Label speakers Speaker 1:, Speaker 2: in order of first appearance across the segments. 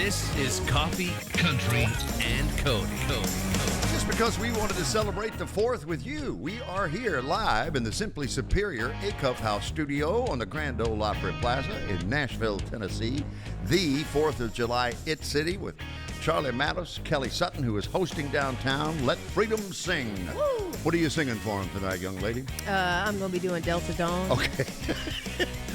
Speaker 1: This is Coffee, Country, and Cody.
Speaker 2: Just because we wanted to celebrate the 4th with you, we are here live in the Simply Superior Acuff House studio on the Grand Ole Opry Plaza in Nashville, Tennessee. The 4th of July It City with Charlie Mattos, Kelly Sutton, who is hosting downtown. Let Freedom Sing. Woo! What are you singing for him tonight, young lady?
Speaker 3: I'm going to be doing Delta Dawn.
Speaker 2: Okay.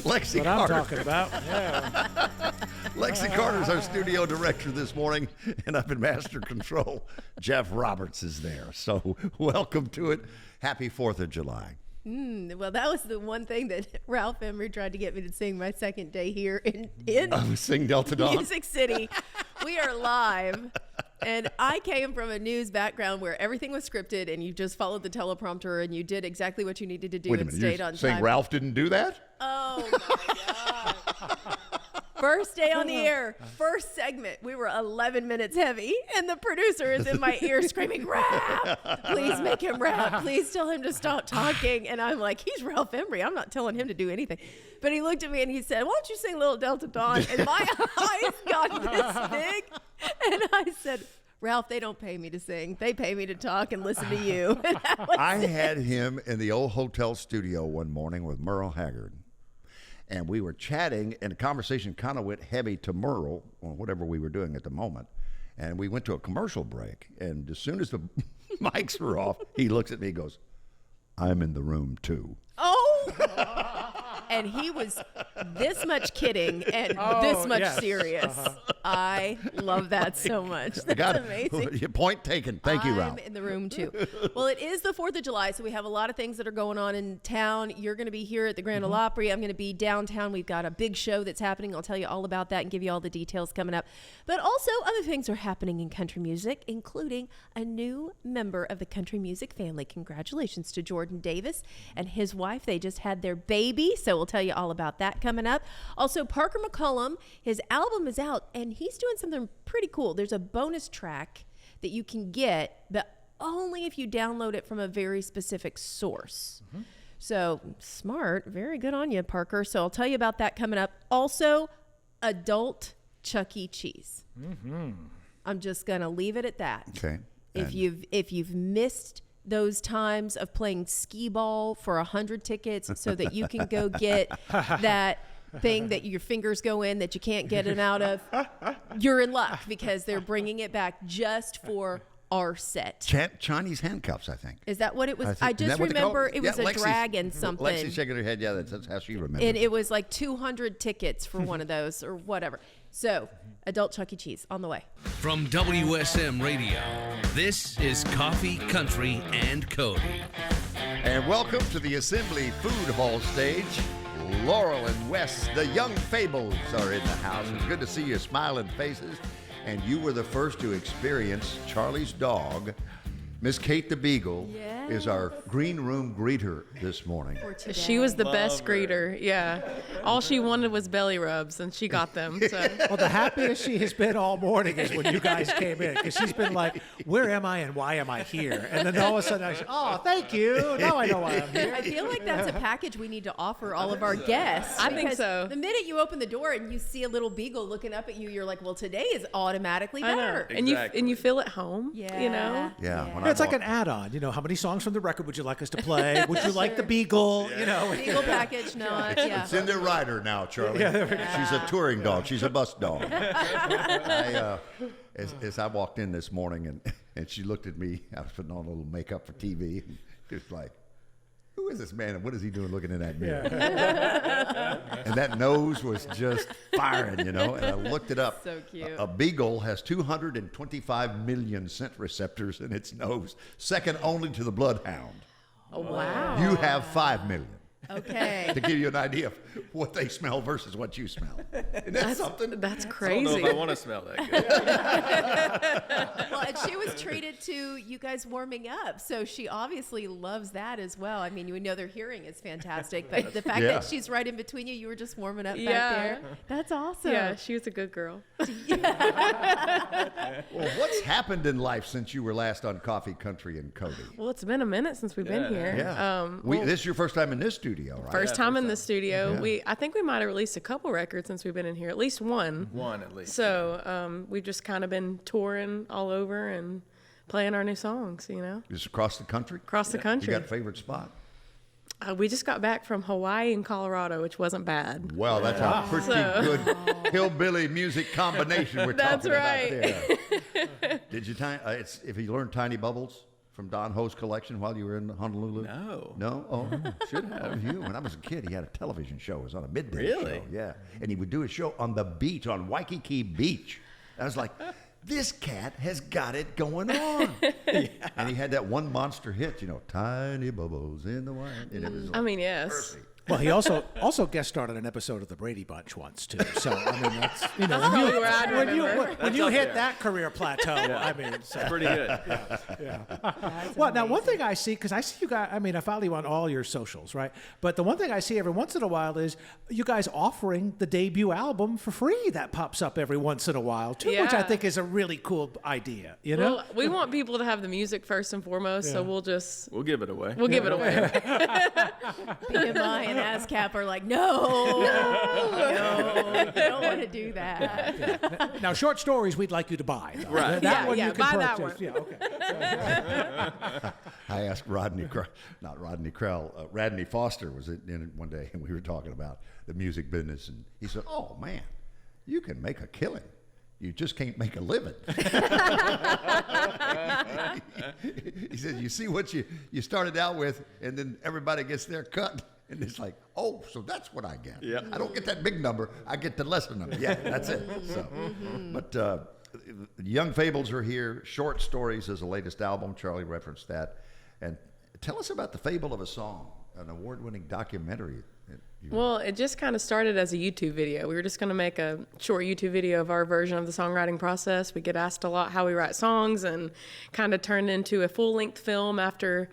Speaker 2: Lexi
Speaker 4: what
Speaker 2: Carter.
Speaker 4: I'm talking about. Yeah.
Speaker 2: Lexi Carter's our studio director this morning, and up in master control, Jeff Roberts is there. So welcome to it. Happy 4th of July.
Speaker 3: Well, that was the one thing that Ralph Emery tried to get me to sing my second day here in
Speaker 2: Sing Delta Dawn.
Speaker 3: Music City. We are live. And I came from a news background where everything was scripted and you just followed the teleprompter and you did exactly what you needed to do and stayed on time.
Speaker 2: Saying Ralph didn't do that?
Speaker 3: Oh, my God. First day on the air, first segment, we were 11 minutes heavy, and the producer is in my ear screaming, "Ralph, please make him rap. Please tell him to stop talking." And I'm like, he's Ralph Emery. I'm not telling him to do anything. But he looked at me and he said, "Why don't you sing Little Delta Dawn?" And my eyes got this big. And I said, "Ralph, they don't pay me to sing. They pay me to talk and listen to you."
Speaker 2: I had him in the old hotel studio one morning with Merle Haggard. And we were chatting, and the conversation kind of went heavy to Merle on whatever we were doing at the moment. And we went to a commercial break. And as soon as the mics were off, he looks at me and goes, "I'm in the room, too."
Speaker 3: Oh! And he was this much kidding and this much serious. I love that so much. That's amazing.
Speaker 2: Point taken. Thank you, Ralph.
Speaker 3: I'm in the room, too. Well, it is the 4th of July, so we have a lot of things that are going on in town. You're going to be here at the Grand Ole Opry. I'm going to be downtown. We've got a big show that's happening. I'll tell you all about that and give you all the details coming up. But also, other things are happening in country music, including a new member of the country music family. Congratulations to Jordan Davis and his wife. They just had their baby, so we'll tell you all about that coming up. Also, Parker McCollum, his album is out, and he's doing something pretty cool. There's a bonus track that you can get, but only if you download it from a very specific source. So, smart. Very good on you, Parker. So I'll tell you about that coming up. Also, adult Chuck E. Cheese. I'm just going to leave it at that.
Speaker 2: Okay.
Speaker 3: If you've missed those times of playing skee ball for 100 tickets so that you can go get that thing that your fingers go in that you can't get it out of, you're in luck because they're bringing it back just for our set.
Speaker 2: Chinese handcuffs, I think.
Speaker 3: Is that what it was? I just remember it was a dragon something.
Speaker 2: Lexi's shaking her head. Yeah, that's how she remembers.
Speaker 3: And it was like 200 tickets for one of those or whatever. So, adult Chuck E. Cheese on the way.
Speaker 1: From WSM Radio, this is Coffee, Country, and Cody.
Speaker 2: And welcome to the Assembly Food Hall stage. Laurel and Wes, the Young Fables, are in the house. It's good to see your smiling faces. And you were the first to experience Charlie's dog. Miss Kate the Beagle is our green room greeter this morning.
Speaker 5: She was the best greeter, yeah. All she wanted was belly rubs, and she got them. So.
Speaker 4: Well, the happiest she has been all morning is when you guys came in, because she's been like, "Where am I and why am I here?" And then all of a sudden, I said, "Oh, thank you. Now I know why I'm here."
Speaker 3: I feel like that's a package we need to offer all of our guests.
Speaker 5: I think so.
Speaker 3: The minute you open the door and you see a little beagle looking up at you, you're like, well, today is automatically better.
Speaker 5: Exactly. And you feel at home, you know?
Speaker 2: Yeah.
Speaker 4: It's like an add-on. You know, how many songs from the record would you like us to play? Would you like the Beagle? You know,
Speaker 3: Beagle package,
Speaker 2: It's in their rider now, Charlie. She's a touring dog. She's a bus dog. As I walked in this morning and she looked at me, I was putting on a little makeup for TV. And she was like, "Who is this man and what is he doing looking in that mirror?" And that nose was just firing, you know. And I looked it up.
Speaker 3: So cute.
Speaker 2: A beagle has 225 million scent receptors in its nose, second only to the bloodhound.
Speaker 3: Oh, wow.
Speaker 2: You have 5 million.
Speaker 3: Okay.
Speaker 2: To give you an idea of what they smell versus what you smell. Isn't that something?
Speaker 5: That's
Speaker 6: I
Speaker 5: crazy.
Speaker 6: don't know if I want to smell that good.
Speaker 3: Well, and she was treated to you guys warming up, so she obviously loves that as well. I mean, you know their hearing is fantastic, but the fact that she's right in between you were just warming up back there. That's awesome.
Speaker 5: Yeah, she was a good girl.
Speaker 2: Well, what's happened in life since you were last on Coffee, Country, and Cody?
Speaker 5: Well, it's been a minute since we've been here.
Speaker 2: Yeah. This is your first time in this studio. studio, right?
Speaker 5: First time in the studio.
Speaker 2: Yeah.
Speaker 5: I think we might have released a couple records since we've been in here, at least one.
Speaker 6: One at least.
Speaker 5: So we've just kind of been touring all over and playing our new songs, you know.
Speaker 2: Just across the country?
Speaker 5: Across the country.
Speaker 2: You got a favorite spot?
Speaker 5: We just got back from Hawaii and Colorado, which wasn't bad.
Speaker 2: Well, that's a pretty good hillbilly music combination we're
Speaker 5: That's
Speaker 2: talking
Speaker 5: right.
Speaker 2: about there. Did you if you learned Tiny Bubbles from Don Ho's collection while you were in Honolulu?
Speaker 6: No.
Speaker 2: No? Oh, should have. When I was a kid, he had a television show. It was on a midday
Speaker 6: Really?
Speaker 2: show. Yeah. And he would do a show on the beach, on Waikiki Beach. I was like, this cat has got it going on. And he had that one monster hit, Tiny Bubbles in the wine. And it was
Speaker 5: Yes.
Speaker 2: perfect.
Speaker 4: Well, he also guest starred on an episode of the Brady Bunch once too. So I mean, that's
Speaker 5: probably where I'd remember.
Speaker 4: when you
Speaker 6: up
Speaker 4: hit
Speaker 6: there.
Speaker 4: that career plateau. I mean, so.
Speaker 6: Pretty good.
Speaker 4: Well, now one thing I see, because I see you guys, I follow you on all your socials, right? But the one thing I see every once in a while is you guys offering the debut album for free. That pops up every once in a while too, which I
Speaker 5: Yeah.
Speaker 4: think is a really cool idea. You know?
Speaker 5: Well, we want people to have the music first and foremost, so we'll
Speaker 6: We'll give it away.
Speaker 5: give it away.
Speaker 3: BMI and ASCAP are like, no, you don't want to do that.
Speaker 4: Now, short stories we'd like you to buy. Though.
Speaker 6: Right.
Speaker 4: That one
Speaker 5: Yeah,
Speaker 4: you can
Speaker 5: buy that
Speaker 4: purchase.
Speaker 5: one.
Speaker 4: Yeah, okay.
Speaker 2: I asked Radney Foster was in it one day, and we were talking about the music business, and he said, "Oh man, you can make a killing. You just can't make a living." He said, "You see what you started out with, and then everybody gets their cut." And it's like, oh, so that's what I get.
Speaker 6: Yeah.
Speaker 2: I don't get that big number. I get the lesser number. Yeah, that's it. So, but Young Fables are here. Short Stories is the latest album. Charlie referenced that. And tell us about The Fable of a Song, an award-winning documentary.
Speaker 5: Well, it just kind of started as a YouTube video. We were just going to make a short YouTube video of our version of the songwriting process. We get asked a lot how we write songs, and kind of turned into a full-length film after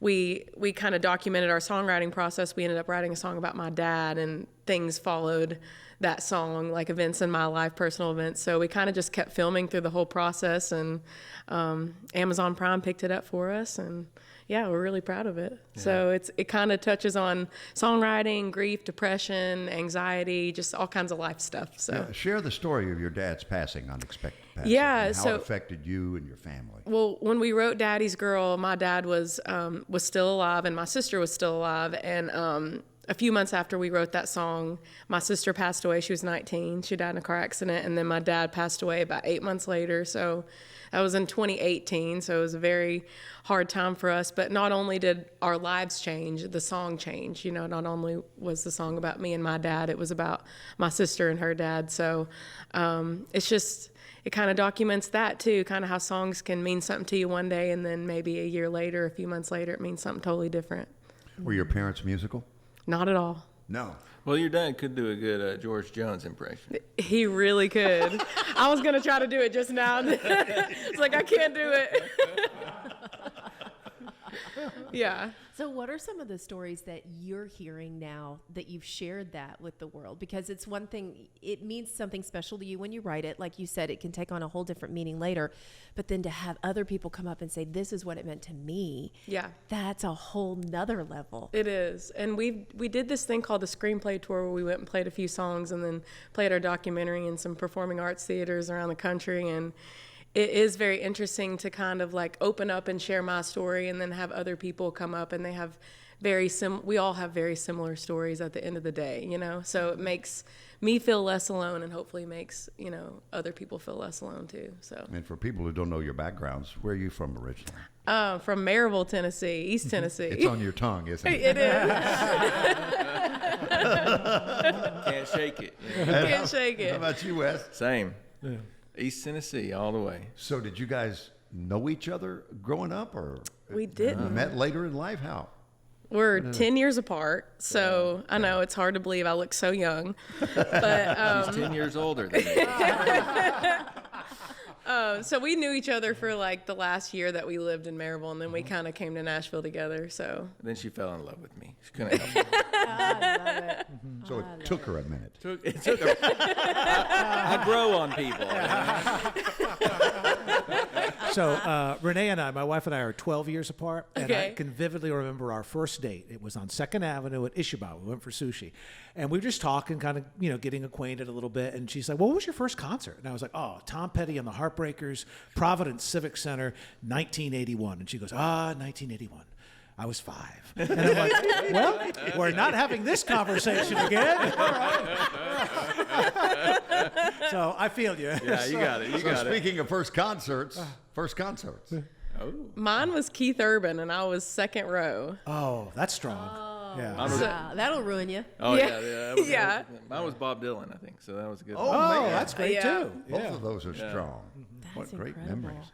Speaker 5: we kind of documented our songwriting process. We ended up writing a song about my dad, and things followed that song, like events in my life, personal events. So we kind of just kept filming through the whole process, and Amazon Prime picked it up for us, and yeah, we're really proud of it. Yeah. So it kind of touches on songwriting, grief, depression, anxiety, just all kinds of life stuff. So
Speaker 2: share the story of your dad's passing, unexpected passing.
Speaker 5: Yeah,
Speaker 2: and how
Speaker 5: so
Speaker 2: it affected you and your family.
Speaker 5: Well, when we wrote Daddy's Girl, my dad was still alive, and my sister was still alive. And a few months after we wrote that song, my sister passed away. She was 19. She died in a car accident, and then my dad passed away about 8 months later. So that was in 2018. So it was a very hard time for us. But not only did our lives change, the song changed. Not only was the song about me and my dad, it was about my sister and her dad. So it kind of documents that too, kind of how songs can mean something to you one day, and then maybe a year later, a few months later, it means something totally different.
Speaker 2: Were your parents musical?
Speaker 5: Not at all.
Speaker 2: No.
Speaker 6: Well, your dad could do a good George Jones impression.
Speaker 5: He really could. I was going to try to do it just now. It's like, I can't do it. Yeah.
Speaker 3: So what are some of the stories that you're hearing now that you've shared that with the world? Because it's one thing, it means something special to you when you write it. Like you said, it can take on a whole different meaning later. But then to have other people come up and say, this is what it meant to me.
Speaker 5: Yeah.
Speaker 3: That's a whole nother level.
Speaker 5: It is. And we did this thing called the Screenplay Tour, where we went and played a few songs and then played our documentary in some performing arts theaters around the country. And it is very interesting to kind of like open up and share my story, and then have other people come up, and they have we all have very similar stories at the end of the day, so it makes me feel less alone, and hopefully makes, other people feel less alone too. So.
Speaker 2: And for people who don't know your backgrounds, where are you from originally?
Speaker 5: From Maryville, Tennessee, East Tennessee.
Speaker 2: It's on your tongue, isn't it?
Speaker 5: It is.
Speaker 6: Can't shake it.
Speaker 5: Can't shake it.
Speaker 2: How about you, Wes?
Speaker 6: Same. Yeah. East Tennessee all the way.
Speaker 2: So did you guys know each other growing up, or
Speaker 5: We didn't.
Speaker 2: met later in life? How?
Speaker 5: We're 10 years apart, so I know it's hard to believe I look so young. But
Speaker 6: She's 10 years older than me.
Speaker 5: so we knew each other for like the last year that we lived in Maryville, and then we kind of came to Nashville together. So
Speaker 6: Then she fell in love with me. She couldn't help it.
Speaker 3: I love it.
Speaker 2: So it took her a minute.
Speaker 6: It took her. I grow on people.
Speaker 4: So Renee and I, my wife and I, are 12 years apart, and I
Speaker 5: Okay.
Speaker 4: can vividly remember our first date. It was on 2nd Avenue at Ishiba. We went for sushi, and we were just talking, kind of, getting acquainted a little bit. And she's like, "Well, what was your first concert?" And I was like, "Oh, Tom Petty and the Heartbreakers, Providence Civic Center, 1981." And she goes, 1981. I was 5. And I'm like, well, we're not having this conversation again. All right. So I feel you.
Speaker 7: Yeah, you got it. You got it.
Speaker 2: Speaking of first concerts.
Speaker 5: Mine was Keith Urban, and I was second row.
Speaker 4: Oh, that's strong. Yeah.
Speaker 3: Wow, that'll ruin you.
Speaker 7: Oh,
Speaker 5: Yeah.
Speaker 7: that was,
Speaker 5: Yeah.
Speaker 7: Mine was Bob Dylan, I think. So that was a good
Speaker 2: Oh,
Speaker 7: one.
Speaker 4: Oh,
Speaker 2: man.
Speaker 4: that's great
Speaker 5: Yeah.
Speaker 4: too.
Speaker 2: Both
Speaker 4: Yeah.
Speaker 2: of those are strong. What great
Speaker 3: incredible.
Speaker 2: memories.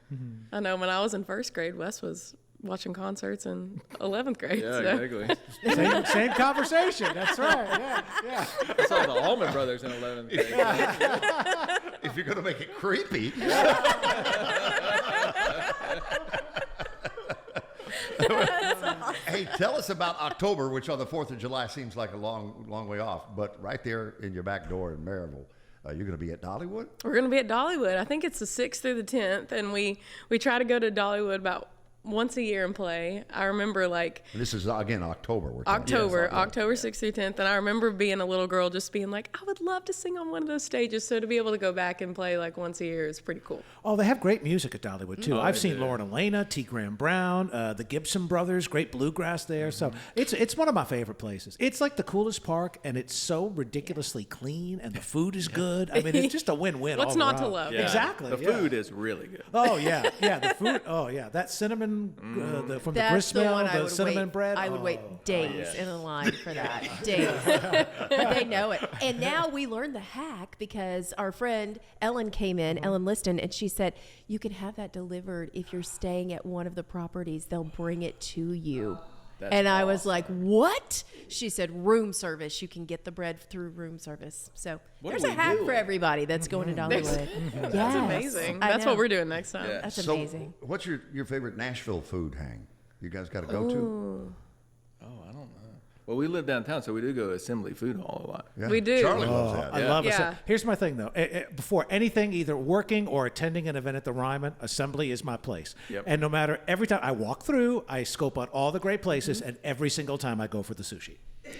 Speaker 5: I know when I was in first grade, Wes was watching concerts in 11th grade.
Speaker 7: Yeah,
Speaker 5: so.
Speaker 7: exactly.
Speaker 4: Same conversation. That's right. Yeah.
Speaker 7: I saw the Allman Brothers in 11th grade.
Speaker 2: If you're going to make it creepy. Hey, tell us about October, which on the 4th of July seems like a long way off, but right there in your back door in Maryville, you're going to be at Dollywood?
Speaker 5: We're going to be at Dollywood. I think it's the 6th through the 10th, and we try to go to Dollywood about once a year and play. I remember
Speaker 2: And this is, again, October. We're talking.
Speaker 5: October 6th through 10th, and I remember being a little girl just being like, I would love to sing on one of those stages. So to be able to go back and play like once a year is pretty cool.
Speaker 4: Oh, they have great music at Dollywood too. I've seen Lauren Elena, T. Graham Brown, the Gibson Brothers, great bluegrass there. So it's one of my favorite places. It's like the coolest park, and it's so ridiculously clean, and the food is good. I mean, it's just a win-win.
Speaker 5: What's
Speaker 4: all
Speaker 5: not to
Speaker 4: around.
Speaker 5: love?
Speaker 7: Yeah.
Speaker 4: Exactly.
Speaker 7: The
Speaker 4: yeah.
Speaker 7: food is really good.
Speaker 4: Oh yeah, the food. Oh yeah, that cinnamon from the
Speaker 3: That's the
Speaker 4: gristmill,
Speaker 3: one I
Speaker 4: the
Speaker 3: would
Speaker 4: cinnamon
Speaker 3: wait.
Speaker 4: bread.
Speaker 3: I would wait
Speaker 4: Oh.
Speaker 3: days in a line for that. Days. They know it. And now we learned the hack because our friend Ellen came in, Ellen Liston, and she said, you can have that delivered if you're staying at one of the properties. They'll bring it to you.
Speaker 7: That's
Speaker 3: I was like, what? She said, room service. You can get the bread through room service. So
Speaker 7: What
Speaker 3: there's
Speaker 7: are
Speaker 3: a
Speaker 7: we
Speaker 3: hack for
Speaker 7: doing?
Speaker 3: everybody that's going to Dollywood.
Speaker 5: That's
Speaker 3: Yes.
Speaker 5: amazing.
Speaker 3: I
Speaker 5: That's
Speaker 3: know.
Speaker 5: what we're doing next time.
Speaker 7: Yeah.
Speaker 3: That's
Speaker 2: So,
Speaker 3: amazing.
Speaker 2: what's your favorite Nashville food hang? You guys got to go to?
Speaker 7: Oh, I don't know. Well, we live downtown, so we do go to Assembly Food Hall a lot.
Speaker 2: Yeah.
Speaker 5: We do.
Speaker 2: Charlie loves that.
Speaker 4: I love it.
Speaker 5: Yeah.
Speaker 4: Here's my thing, though. Before anything, either working or attending an event at the Ryman, Assembly is my place.
Speaker 7: Yep.
Speaker 4: And no matter, every time I walk through, I scope out all the great places, and every single time I go for the sushi.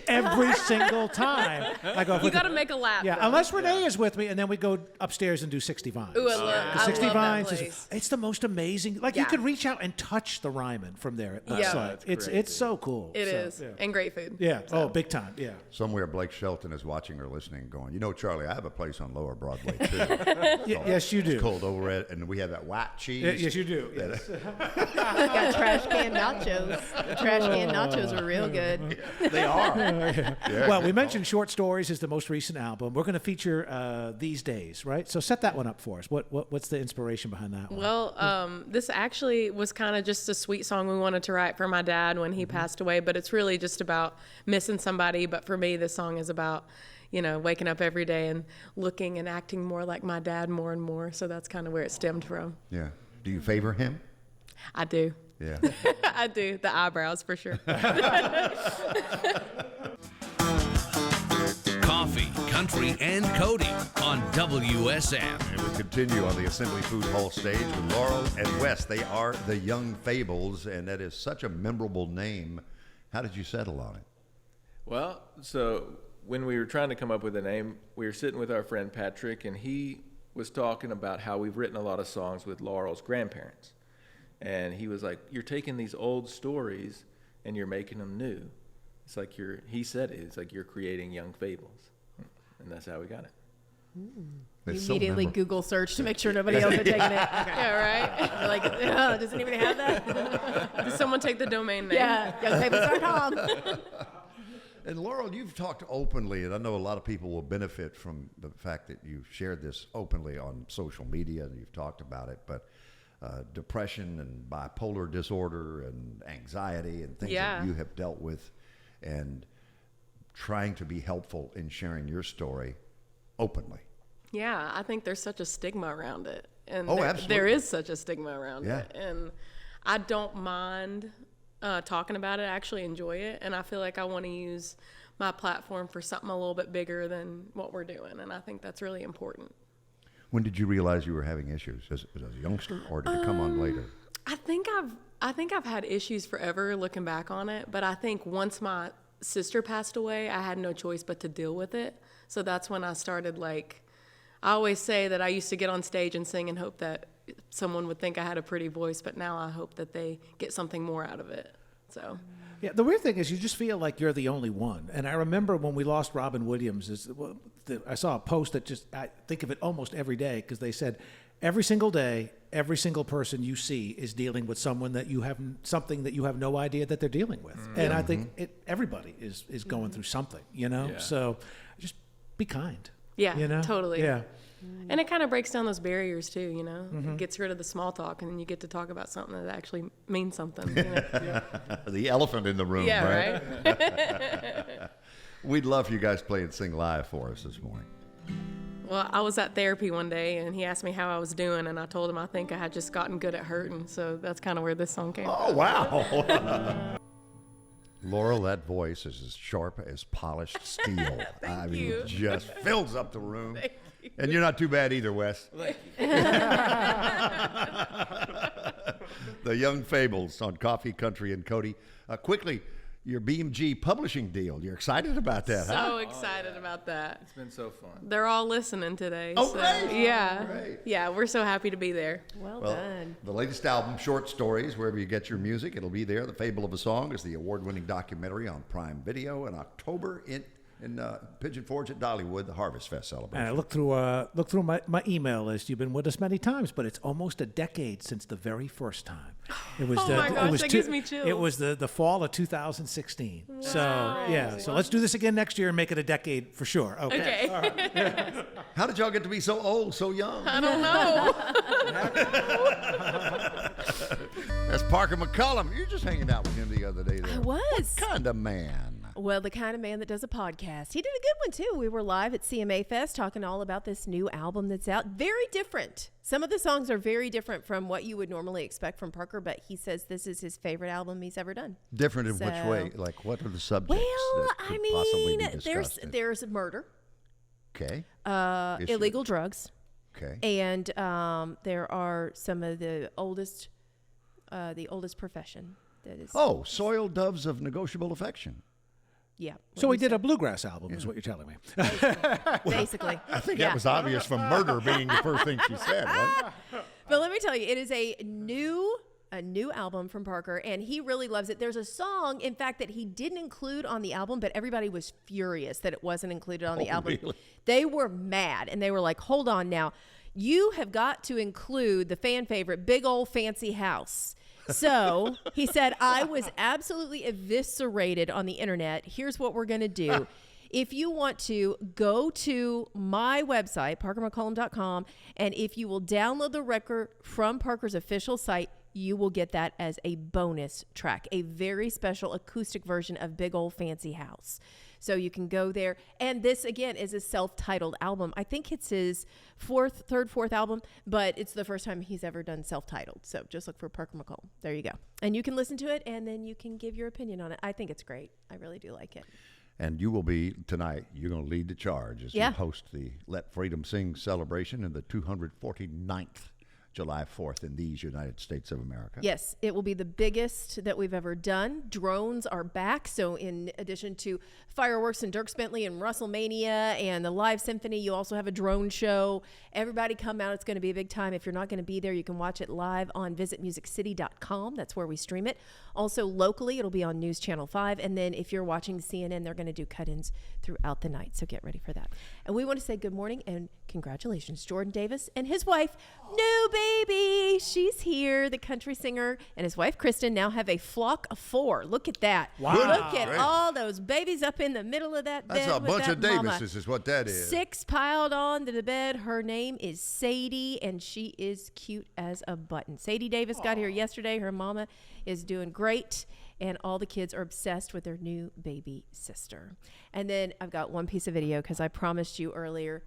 Speaker 4: Every single time I go for
Speaker 5: You got to make a lap.
Speaker 4: Yeah,
Speaker 5: though.
Speaker 4: unless Renee is with me, and then we go upstairs and do 60 Vines.
Speaker 5: Ooh, I love,
Speaker 4: The
Speaker 5: I
Speaker 4: 60
Speaker 5: love
Speaker 4: Vines
Speaker 5: that
Speaker 4: is,
Speaker 5: place.
Speaker 4: it's the most amazing. Like, you
Speaker 5: Yeah.
Speaker 4: can reach out and touch the Ryman from there.
Speaker 5: Yeah.
Speaker 7: That's
Speaker 4: It's
Speaker 7: great,
Speaker 4: so cool.
Speaker 5: It
Speaker 4: So,
Speaker 5: is.
Speaker 4: Yeah.
Speaker 5: And great food.
Speaker 4: Yeah. Oh, big time. Yeah.
Speaker 2: Somewhere Blake Shelton is watching or listening going, Charlie, I have a place on Lower Broadway, too.
Speaker 4: Yes, you do.
Speaker 2: It's called over at, and we have that white cheese.
Speaker 4: Yes, you do. Yes.
Speaker 3: Got trash can nachos. The trash can nachos are real good.
Speaker 2: They are. Yeah,
Speaker 4: Well, we
Speaker 2: good
Speaker 4: mentioned Short Stories is the most recent album. We're going to feature These Days, right? So set that one up for us. What's the inspiration behind that one?
Speaker 5: Well, this actually was kind of just a sweet song we wanted to write for my dad when he passed away, but it's really just about missing somebody. But for me, this song is about, waking up every day and looking and acting more like my dad more and more. So that's kind of where it stemmed from.
Speaker 2: Yeah. Do you favor him?
Speaker 5: I do.
Speaker 2: Yeah.
Speaker 5: I do. The eyebrows for sure.
Speaker 1: Coffee, Country, and Cody on WSM.
Speaker 2: And we continue on the Assembly Food Hall stage with Laurel and Wes. They are the Young Fables, and that is such a memorable name. How did you settle on it?
Speaker 7: Well, so when we were trying to come up with a name, we were sitting with our friend Patrick, and he was talking about how we've written a lot of songs with Laurel's grandparents. And he was like, you're taking these old stories and you're making them new. It's like he said it, it's like you're creating Young Fables. And that's how we got it.
Speaker 2: It's so
Speaker 3: Immediately
Speaker 2: memorable.
Speaker 3: Google search to make sure nobody else had taken it.
Speaker 5: Yeah, right?
Speaker 3: You're like, oh, does it even have that?
Speaker 5: Did someone take the domain name?
Speaker 3: Yeah, youngfables.com.
Speaker 2: And Laurel, you've talked openly, and I know a lot of people will benefit from the fact that you've shared this openly on social media and you've talked about it, but depression and bipolar disorder and anxiety and things
Speaker 5: Yeah.
Speaker 2: that you have dealt with, and trying to be helpful in sharing your story openly.
Speaker 5: Yeah, I think there's such a stigma around it. And
Speaker 2: Oh,
Speaker 5: there
Speaker 2: absolutely.
Speaker 5: is such a stigma around
Speaker 2: Yeah.
Speaker 5: it. And I don't mind talking about it. I actually enjoy it. And I feel like I want to use my platform for something a little bit bigger than what we're doing. And I think that's really important.
Speaker 2: When did you realize you were having issues? As a youngster, or did it come on later?
Speaker 5: I think I've had issues forever looking back on it, but I think once my sister passed away, I had no choice but to deal with it. So that's when I started, like, I always say that I used to get on stage and sing and hope that someone would think I had a pretty voice, but now I hope that they get something more out of it. So.
Speaker 4: Yeah, the weird thing is you just feel like you're the only one. And I remember when we lost Robin Williams, I saw a post that I think of it almost every day, because they said every single day, every single person you see is dealing with something that you have no idea that they're dealing with. And I think everybody is going through something, you know?
Speaker 7: Yeah.
Speaker 4: So just be kind.
Speaker 5: Yeah,
Speaker 4: you know?
Speaker 5: totally.
Speaker 4: Yeah.
Speaker 5: And it kind of breaks down those barriers too, you know? It gets rid of the small talk, and then you get to talk about something that actually means something, you know?
Speaker 2: The elephant in the room,
Speaker 5: Yeah,
Speaker 2: right? We'd love for you guys to play and sing live for us this morning.
Speaker 5: Well, I was at therapy one day, and he asked me how I was doing, and I told him I think I had just gotten good at hurting, so that's kind of where this song came from.
Speaker 2: Oh, wow. Laurel, that voice is as sharp as polished steel. I mean,
Speaker 5: you.
Speaker 2: it just fills up the room. And you're not too bad either, Wes. The Young Fables on Coffee, Country, and Cody. Quickly, your BMG publishing deal. You're excited about that, huh?
Speaker 5: So excited about that.
Speaker 7: It's been so fun.
Speaker 5: They're all listening today.
Speaker 2: Oh,
Speaker 5: so,
Speaker 2: great.
Speaker 5: Yeah.
Speaker 2: Great.
Speaker 5: Yeah, we're so happy to be there.
Speaker 3: Well
Speaker 2: Well,
Speaker 3: done.
Speaker 2: the latest album, Short Stories, wherever you get your music, it'll be there. The Fable of a Song is the award-winning documentary on Prime Video in October in Pigeon Forge at Dollywood, the Harvest Fest celebration.
Speaker 4: And I looked through my email list. You've been with us many times, but it's almost a decade since the very first time. It was
Speaker 5: Oh my gosh, that gives me chills.
Speaker 4: It was the fall of 2016. Wow. So yeah, so let's do this again next year and make it a decade for sure. Okay.
Speaker 5: Okay.
Speaker 4: All right.
Speaker 2: How did y'all get to be so old, so young?
Speaker 5: I don't know.
Speaker 2: That's Parker McCullum. You were just hanging out with him the other day there.
Speaker 3: I was.
Speaker 2: What kind of man?
Speaker 3: Well, the kind of man that does a podcast. He did a good one, too. We were live at CMA Fest talking all about this new album that's out. Very different. Some of the songs are very different from what you would normally expect from Parker, but he says this is his favorite album he's ever done.
Speaker 2: Different in
Speaker 3: So-
Speaker 2: which way? Like, what are the subjects
Speaker 3: Well,
Speaker 2: that could
Speaker 3: I
Speaker 2: possibly be
Speaker 3: mean,
Speaker 2: discussed?
Speaker 3: there's murder,
Speaker 2: Okay.
Speaker 3: illegal drugs,
Speaker 2: Okay.
Speaker 3: and there are some of the oldest profession that is.
Speaker 2: Oh, Soiled Doves of Negotiable Affection.
Speaker 3: Yeah.
Speaker 4: So we did a bluegrass album, is what you're telling me.
Speaker 3: basically.
Speaker 2: I think
Speaker 3: Yeah.
Speaker 2: that was obvious from murder being the first thing she said, right?
Speaker 3: But let me tell you, it is a new album from Parker, and he really loves it. There's a song, in fact, that he didn't include on the album, but everybody was furious that it wasn't included on the album.
Speaker 2: Really?
Speaker 3: They were mad, and they were like, hold on now. You have got to include the fan favorite, Big Old Fancy House. So he said, I was absolutely eviscerated on the internet. Here's what we're going to do. If you want to, go to my website, parkermccullum.com, and if you will download the record from Parker's official site, you will get that as a bonus track, a very special acoustic version of Big Old Fancy House. So you can go there. And this, again, is a self-titled album. I think it's his fourth album, but it's the first time he's ever done self-titled. So just look for Parker McCullum. There you go. And you can listen to it, and then you can give your opinion on it. I think it's great. I really do like it.
Speaker 2: And you will be, tonight, you're going to lead the charge as you host the Let Freedom Sing celebration in the 249th July 4th in these United States of America.
Speaker 3: Yes, it will be the biggest that we've ever done. Drones are back. So in addition to fireworks and Dierks Bentley and WrestleMania and the live symphony, you also have a drone show. Everybody come out. It's going to be a big time. If you're not going to be there, you can watch it live on visitmusiccity.com. That's where we stream it. Also locally, it'll be on News Channel 5. And then if you're watching CNN, they're going to do cut-ins throughout the night. So get ready for that. And we want to say good morning and congratulations, Jordan Davis and his wife, new baby. She's here. The country singer and his wife, Kristen, now have a flock of 4. Look at that.
Speaker 4: Wow.
Speaker 3: Look at
Speaker 2: Great.
Speaker 3: all those babies up in the middle of that bed.
Speaker 2: That's a
Speaker 3: with
Speaker 2: bunch
Speaker 3: that
Speaker 2: of
Speaker 3: mama.
Speaker 2: Davises is what that is.
Speaker 3: 6 piled onto the bed. Her name is Sadie, and she is cute as a button. Sadie Davis got here yesterday. Her mama is doing great, and all the kids are obsessed with their new baby sister. And then I've got one piece of video because I promised you earlier.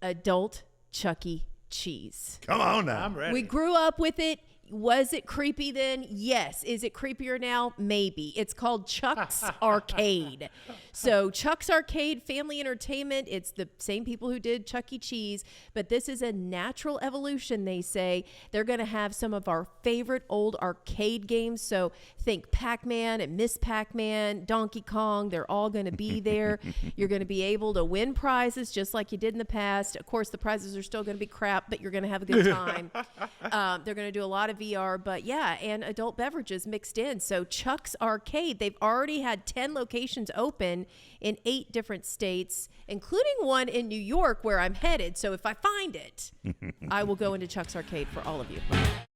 Speaker 3: Adult Chuck E. Cheese.
Speaker 2: Come on now.
Speaker 4: I'm ready.
Speaker 3: We grew up with it. Was it creepy then? Yes. Is it creepier now? Maybe. It's called Chuck's Arcade. So Chuck's Arcade, family entertainment. It's the same people who did Chuck E. Cheese, but this is a natural evolution, they say. They're going to have some of our favorite old arcade games. So think Pac-Man and Miss Pac-Man, Donkey Kong. They're all going to be there. You're going to be able to win prizes just like you did in the past. Of course, the prizes are still going to be crap, but you're going to have a good time. They're going to do a lot of VR, but yeah, and adult beverages mixed in. So Chuck's Arcade, they've already had 10 locations open in 8 different states, including one in New York where I'm headed. So if I find it, I will go into Chuck's Arcade for all of you.